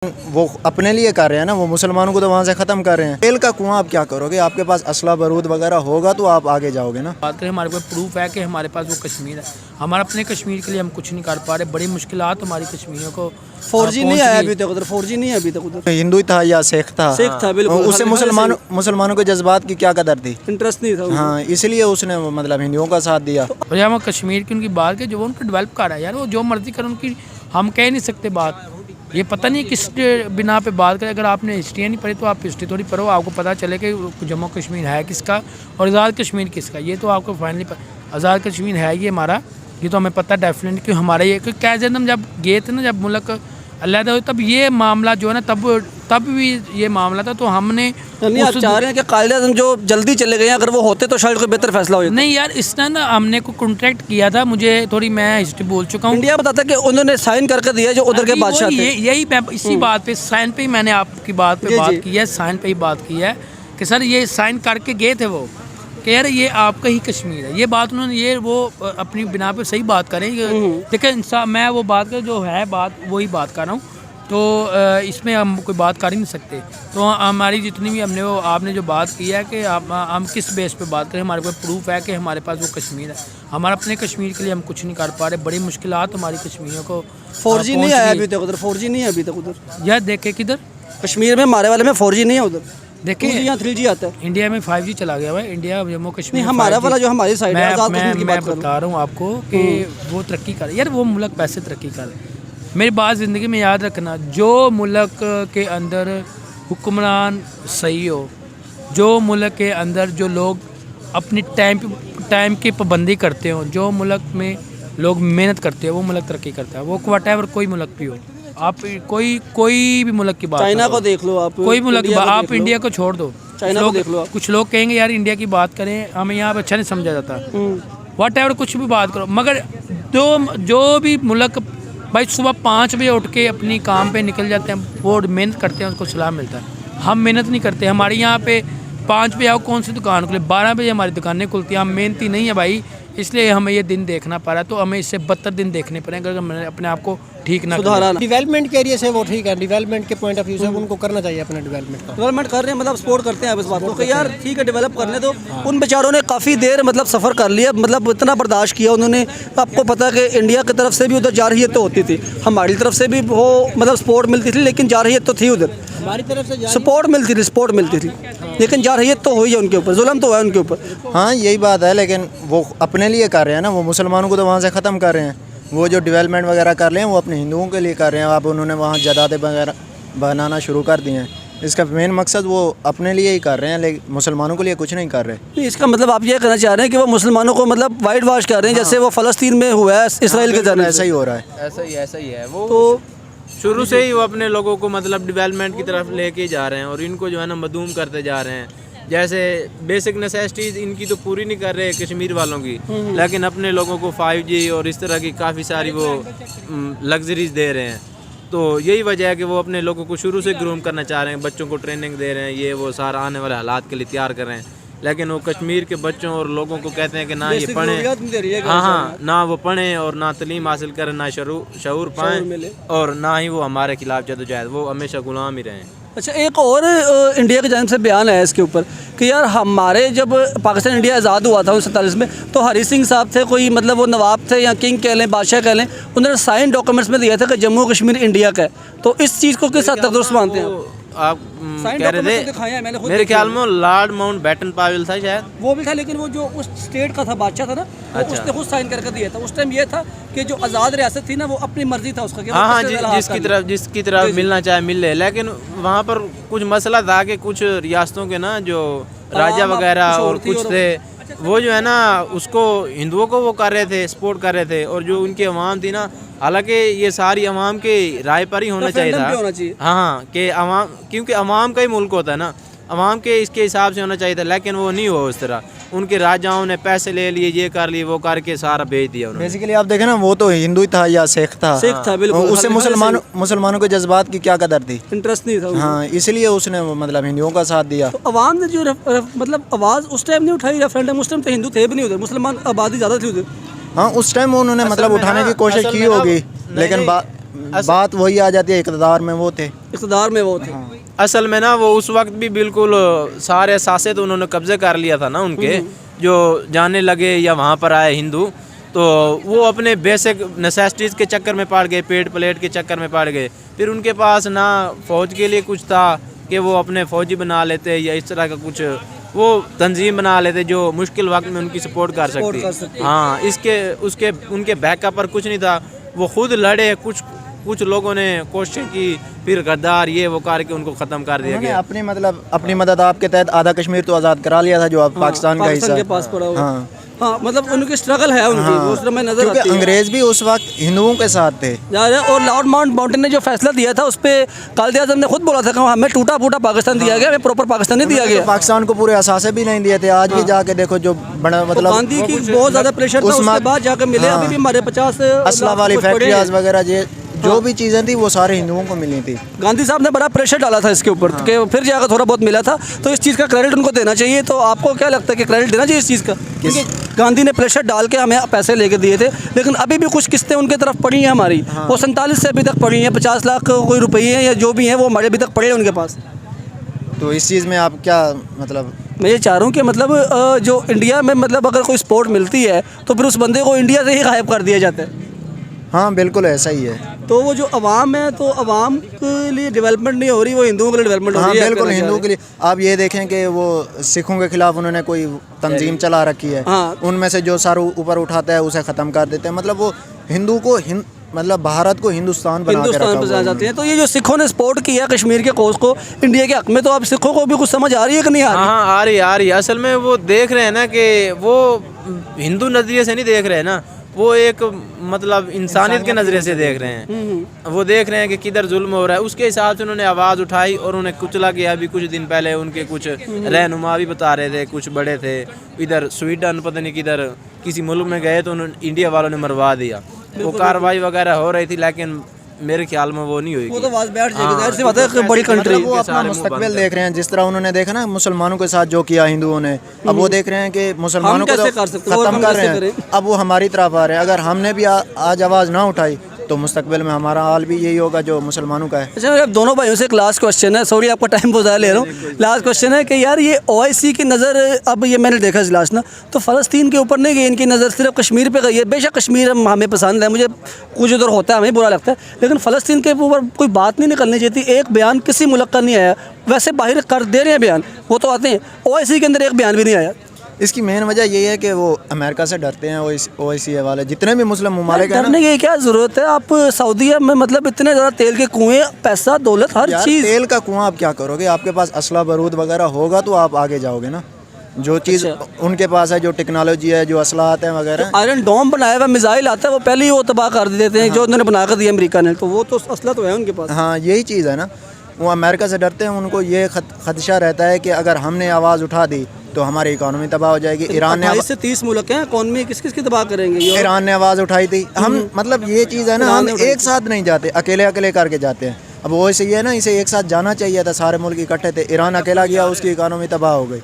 वो अपने लिए कर रहे हैं ना, वो मुसलमानों को तो वहाँ से ख़त्म कर रहे हैं। तेल का कुआं आप क्या करोगे? आपके पास असला बारूद वगैरह होगा तो आप आगे जाओगे ना। बात करें, हमारे पास प्रूफ है कि हमारे पास वो कश्मीर है। हमारा अपने कश्मीर के लिए हम कुछ नहीं कर पा रहे। बड़ी मुश्किलात हमारी कश्मीरियों को 4G नहीं आया अभी तक उधर, 4G नहीं है अभी तक उधर। हिंदू था या सिख था, बिल्कुल। उससे मुसलमानों के जज्बात की क्या कदर थी, इंटरेस्ट नहीं था। हाँ, इसलिए उसने मतलब हिंदुओं का साथ दिया। और जब हम कश्मीर की उनकी बात के जो वो उनको डेवलप कर रहा है यार, वो जो मर्जी कर उनकी हम कह नहीं सकते बात। ये पता नहीं किस बिना पे बात करें। अगर आपने हिस्ट्री नहीं पढ़ी तो आप हिस्ट्री थोड़ी पढ़ो, आपको पता चले कि जम्मू कश्मीर है किसका और आज़ाद कश्मीर किसका। ये तो आपको फाइनली आज़ाद कश्मीर है ये हमारा, ये तो हमें पता डेफिनेटली कि हमारा ये क्या हम जब गए थे ना, जब मुल्क अलहदा हुए तब ये मामला जो है ना, तब भी ये मामला था। तो हमने आप चाह रहे हैं कि कायदे आज़म जो जल्दी चले गए, अगर वो होते तो शायद कोई बेहतर फैसला हो जाता। नहीं यार, इसने ना हमने को कॉन्ट्रैक्ट किया था, मुझे थोड़ी मैं हिस्ट्री बोल चुका हूँ। इंडिया बताता कि उन्होंने साइन करके दिया जो उधर के बादशाह थे। यही इसी बात पे साइन पे ही मैंने आपकी बात पे बात की है, साइन पे ही बात की है कि सर ये साइन करके गए थे वो कि यार ये आपका ही कश्मीर है। ये बात उन्होंने ये वो अपनी बिना पे सही बात करें। देखिए मैं वो बात कर जो है बात वही बात कर रहा हूँ, तो इसमें हम कोई बात कर ही नहीं सकते। तो हमारी जितनी भी हमने वो आपने जो बात की है कि हम किस बेस पे बात करें, हमारे पास प्रूफ है कि हमारे पास वो कश्मीर है। हमारा अपने कश्मीर के लिए हम कुछ नहीं कर पा रहे। बड़ी मुश्किलात हमारी कश्मीरियों को 4G नहीं आया अभी तक उधर, 4G नहीं है अभी तक उधर। यार देखे किधर कश्मीर में हमारे वाले में 4G नहीं है उधर। देखिए यहाँ 3G आता है। इंडिया में 5G चला गया है। इंडिया जम्मू कश्मीर हमारा वाला जो हमारी साइड है, मैं बता रहा हूँ आपको कि वो तरक्की कर यार, वो मुल्क पैसे तरक्की कर रहे हैं। मेरी बात ज़िंदगी में याद रखना, जो मुल्क के अंदर हुक्मरान सही हो, जो मुल्क के अंदर जो लोग अपनी टाइम की पाबंदी करते हो, जो मुल्क में लोग मेहनत करते हो, वो मुल्क तरक्की करता है। वो व्हाटएवर कोई मुल्क भी हो, आप कोई भी मुल्क की बात, चाइना को देख लो आप, कोई मुल्क आप इंडिया को छोड़ दो, चाइना को देख लो। कुछ लोग कहेंगे यार इंडिया की बात करें, हमें यहाँ पर अच्छा नहीं समझा जाता। व्हाटएवर कुछ भी बात करो, मगर जो भी मुल्क भाई सुबह 5 बजे उठ के अपनी काम पे निकल जाते हैं, वो मेहनत करते हैं, उसको सलाह मिलता है। हम मेहनत नहीं करते। हमारे यहाँ पे 5 बजे आओ, कौन सी दुकान खुले, 12 बजे हमारी दुकानें खुलती हैं। हम मेहनती नहीं है भाई, इसलिए हमें ये दिन देखना पड़ा। तो हमें इससे 72 दिन देखने पड़ेंगे अगर मैंने अपने आप को ठीक ना सुधारा। डेवलपमेंट के एरिया से वो ठीक है, डेवलपमेंट के पॉइंट ऑफ व्यू से उनको करना चाहिए अपने डेवलपमेंट का। डेवलपमेंट कर रहे हैं, मतलब सपोर्ट करते हैं इस बात को कि यार ठीक है डेवलप करने दो। उन बेचारों ने काफ़ी देर मतलब सफ़र कर लिया, मतलब इतना बर्दाश्त किया उन्होंने। आपको पता है कि इंडिया की तरफ से भी उधर जारहियत तो होती थी, हमारी तरफ से भी वो मतलब सपोर्ट मिलती थी, लेकिन जारहियत तो थी उधर, हमारी तरफ से सपोर्ट मिलती थी, लेकिन जारहियत तो हुई है उनके ऊपर, जुल्म तो है उनके ऊपर। हाँ यही बात है, लेकिन वो अपने लिए कर रहे हैं ना, वो मुसलमानों को तो वहाँ से ख़त्म कर रहे हैं। वो जो डेवलपमेंट वगैरह कर रहे हैं वो अपने हिंदुओं के लिए कर रहे हैं। अब उन्होंने वहाँ जदादे वगैरह बनाना शुरू कर दिए हैं। इसका मेन मकसद वो अपने लिए ही कर रहे हैं, लेकिन मुसलमानों के लिए कुछ नहीं कर रहे। इसका मतलब आप ये कहना चाह रहे हैं कि वो मुसलमानों को मतलब वाइट वॉश कर रहे हैं, जैसे वो फ़लस्तीन में हुआ है इसराइल के जाने। ऐसा ही हो रहा है, ऐसा ही है। वो तो शुरू से ही वो अपने लोगों को मतलब डेवलपमेंट की तरफ लेके जा रहे हैं और इनको जो है ना मधूम करते जा रहे हैं। जैसे बेसिक नेसेसिटीज़ इनकी तो पूरी नहीं कर रहे कश्मीर वालों की, लेकिन अपने लोगों को 5G और इस तरह की काफ़ी सारी वो लग्जरीज दे रहे हैं। तो यही वजह है कि वो अपने लोगों को शुरू से ग्रूम करना चाह रहे हैं, बच्चों को ट्रेनिंग दे रहे हैं, ये वो सारा आने वाले हालात के लिए तैयार कर रहे हैं। लेकिन वो कश्मीर के बच्चों और लोगों को कहते हैं कि ना ये पढ़ें, हाँ, ना वो पढ़ें और ना तालीम हासिल करें, ना शऊर पाएँ, और ना ही वो हमारे खिलाफ जदोजहद, वो हमेशा गुलाम ही रहें। अच्छा, एक और इंडिया की जानिब से बयान है इसके ऊपर कि यार हमारे जब पाकिस्तान इंडिया आज़ाद हुआ था 1947 में, तो हरी सिंह साहब थे, कोई मतलब वो नवाब थे या किंग कह लें, बादशाह कह लें, उन्होंने साइन डॉक्यूमेंट्स में दिया था कि जम्मू कश्मीर इंडिया का है। तो इस चीज़ को किस हद तक दुरुस्त मानते हैं आप कह रहे थे? मेरे ख्याल में लॉर्ड माउंट बैटन पावेल था शायद, वो भी था, लेकिन वो जो उस स्टेट का था बादशाह था ना, अच्छा। उसने खुद साइन करके दिया था। उस टाइम ये था कि जो आज़ाद रियासत थी ना, वो अपनी मर्जी था उसका, हाँ, जिसकी तरफ मिलना चाहे मिल ले। लेकिन वहाँ पर कुछ मसला था कि कुछ रियासतों के ना जो राजा वगैरह और कुछ थे, वो जो है ना उसको हिंदुओं को वो कर रहे थे, सपोर्ट कर रहे थे, और जो उनकी अवाम थी ना, हालांकि ये सारी अवाम के राय पर ही होना चाहिए था। हाँ, कि अवाम, क्योंकि अवाम का ही मुल्क होता है ना, अवाम के इसके हिसाब से होना चाहिए था, लेकिन वो नहीं हुआ उस तरह। उनके राजाओं ने पैसे ले लिए, ये कर लिए, वो करके सारा भेज दिया उन्होंने। बेसिकली आप देखें ना, वो तो हिंदू था या सिख था, बिल्कुल, उससे मुसलमानों के जज्बात की क्या कदर थी, इंटरेस्ट नहीं था। हाँ, इसलिए उसने मतलब हिंदुओं का साथ दिया। तो अवाम ने जो मतलब आवाज़ उस टाइम नहीं उठाई रेफरेंडम, उस टाइम तो हिंदू थे भी नहीं उधर, मुसलमान आबादी ज़्यादा थी उधर। हाँ, उस टाइम उन्होंने मतलब उठाने की कोशिश की होगी, लेकिन बात वही आ जाती है, इक़्तिदार में वो थे। इक़्तिदार में वो थे। असल में ना वो उस वक्त भी बिल्कुल सारे सासे तो उन्होंने कब्जे कर लिया था ना उनके, जो जाने लगे या वहाँ पर आए हिंदू, तो वो अपने बेसिक नेसेसिटीज़ के चक्कर में पड़ गए, पेट प्लेट के चक्कर में पड़ गए। फिर उनके पास ना फ़ौज के लिए कुछ था कि वो अपने फ़ौजी बना लेते या इस तरह का कुछ वो तंजीम बना लेते जो मुश्किल वक्त में उनकी सपोर्ट कर सकती। हाँ, इसके उसके उनके बैकअप पर कुछ नहीं था, वो खुद लड़े, कुछ लोगों ने कोशिश की, फिर गद्दार ये वो करके उनको ख़त्म कर दिया गया। अपनी मदद आपके तहत आधा कश्मीर तो आज़ाद करा लिया था, जो अब पाकिस्तान का हिस्सा के पास पड़ा हुआ। हाँ हाँ, मतलब उनकी स्ट्रगल है उनकी, वो उस समय नजर क्योंकि आती है। अंग्रेज़ भी उस वक्त हिंदुओं के साथ थे। और लॉर्ड माउंटबेटन ने जो फैसला दिया था उस पर कायदे आज़म ने खुद बोला था कि हमें टूटा फूटा पाकिस्तान दिया गया, हमें प्रॉपर पाकिस्तान नहीं दिया गया। पाकिस्तान को पूरे असासे भी नहीं दिए थे। आज भी जाके देखो जो बड़ा मतलब गांधी की बहुत ज़्यादा प्रेशर था, उसके बाद जाकर मिले। अभी भी हमारे 50 असला वाली फैक्ट्रियाज वगैरह जो भी चीज़ें थी वो सारे हिंदुओं को मिली थी। गांधी साहब ने बड़ा प्रेशर डाला था इसके ऊपर कि फिर जाकर थोड़ा बहुत मिला था, तो इस चीज़ का क्रेडिट उनको देना चाहिए। तो आपको क्या लगता है कि क्रेडिट देना चाहिए इस चीज़ का? क्योंकि गांधी ने प्रेशर डाल के हमें पैसे लेके दिए थे, लेकिन अभी भी कुछ किस्तें उनके तरफ पड़ी हैं हमारी, वो 47 से अभी तक पड़ी हैं। 50 लाख कोई रुपये हैं या जो भी हैं वो हमारे अभी तक पड़े हैं उनके पास। तो इस चीज़ में आप क्या मतलब? मैं ये चाह रहा हूँ कि मतलब जो इंडिया में मतलब अगर कोई स्पोर्ट मिलती है तो फिर उस बंदे को इंडिया से ही गायब कर दिया जाता है। हाँ बिल्कुल ऐसा ही है। तो वो जो अवाम है, तो अवाम के लिए डेवलपमेंट नहीं हो रही, वो हिंदुओं के लिए डेवलपमेंट हो हाँ रही है। बिल्कुल हिंदुओं के लिए। आप ये देखें कि वो सिखों के खिलाफ उन्होंने कोई तंजीम चला रखी है, हाँ। उनमें से जो सर ऊपर उठाता है उसे ख़त्म कर देते हैं। मतलब वो हिंदू को मतलब भारत को हिंदुस्तान बना के रखा हुआ है। जाते हैं। तो ये जो सिखों ने सपोर्ट किया कश्मीर के कोस को इंडिया के हक में, तो अब सिखों को भी कुछ समझ आ रही है कि नहीं आ रही? हाँ, आ रही है। असल में वो देख रहे हैं ना कि वो हिंदू नज़रिए से नहीं देख रहे हैं ना, वो एक मतलब इंसानियत के नज़रिए से देख रहे हैं। वो देख रहे हैं कि किधर जुल्म हो रहा है, उसके हिसाब से उन्होंने आवाज़ उठाई और उन्हें कुचला गया। अभी कुछ दिन पहले उनके कुछ रहनुमा भी बता रहे थे, कुछ बड़े थे इधर स्वीडन पता नहीं किधर किसी मुल्क में गए तो उन्होंने इंडिया वालों ने मरवा दिया। वो कार्रवाई वगैरह हो रही थी, लेकिन मेरे ख्याल में वो नहीं हुई। वो तो आवाज़ बैठ जाएगी, जाहिर सी बात है कि बड़ी कंट्री। वो अपना मुस्तकबिल देख रहे हैं, जिस तरह उन्होंने देखा ना मुसलमानों के साथ जो किया हिंदुओं ने, अब वो देख रहे हैं कि मुसलमानों को तो ख़त्म कर रहे हैं, अब वो हमारी तरफ आ रहे हैं। अगर हमने भी आज आवाज़ ना उठाई तो मुस्तकबिल में हमारा हाल भी यही होगा जो मुसलमानों का है। अच्छा, मेरे दोनों भाइयों से एक लास्ट क्वेश्चन है, सॉरी आपका टाइम बहुत ज़्यादा ले रहा हूँ। लास्ट क्वेश्चन है कि यार ये OIC की नज़र, अब ये मैंने देखा लास्ट ना, तो फ़लस्तीन के ऊपर नहीं गई इनकी नज़र, सिर्फ कश्मीर पे गई है। बेशक कश्मीर हमें पसंद है, मुझे कुछ उधर होता है हमें बुरा लगता है, लेकिन फ़लस्तीन के ऊपर कोई बात नहीं निकलनी चाहिए थी। एक बयान किसी मुल्क का नहीं आया, वैसे बाहर कर दे रहे हैं बयान, वो तो आते हैं, OIC के अंदर एक बयान भी नहीं आया। इसकी मेन वजह यही है कि वो अमेरिका से डरते हैं। OIC वाले जितने भी मुस्लिम ममालिक हैं ना, डरने की क्या ज़रूरत है? आप सऊदीया में मतलब इतने ज़्यादा तेल के कुएँ, पैसा दौलत हर चीज़। तेल का कुआं आप क्या करोगे? आपके पास असला बारूद वगैरह होगा तो आप आगे जाओगे ना। जो चीज़ उनके पास है, जो टेक्नोलॉजी है, जो असलाहत है वगैरह, आयरन डोम बनाया हुआ मिसाइल आता है, वो पहले ही वो तबाह कर देते हैं, जो उन्होंने बना कर दिया अमेरिका ने, तो वो तो असला तो है उनके पास। हाँ यही चीज़ है ना, वो अमेरिका से डरते हैं। उनको ये खदशा रहता है कि अगर हमने आवाज़ उठा दी तो हमारी इकानमी तबाह हो जाएगी। ईरान ने 28 से 30 मुल्क हैं, इकॉनमी किस किस की तबाह करेंगे? ईरान ने आवाज़ उठाई थी। हम मतलब ये चीज़ है ना, हम एक साथ नहीं जाते, अकेले अकेले करके जाते हैं। अब वो ऐसे ही है ना, इसे एक साथ जाना चाहिए था, सारे मुल्क इकट्ठे थे। ईरान अकेला गया, उसकी इकानमी तबाह हो गई।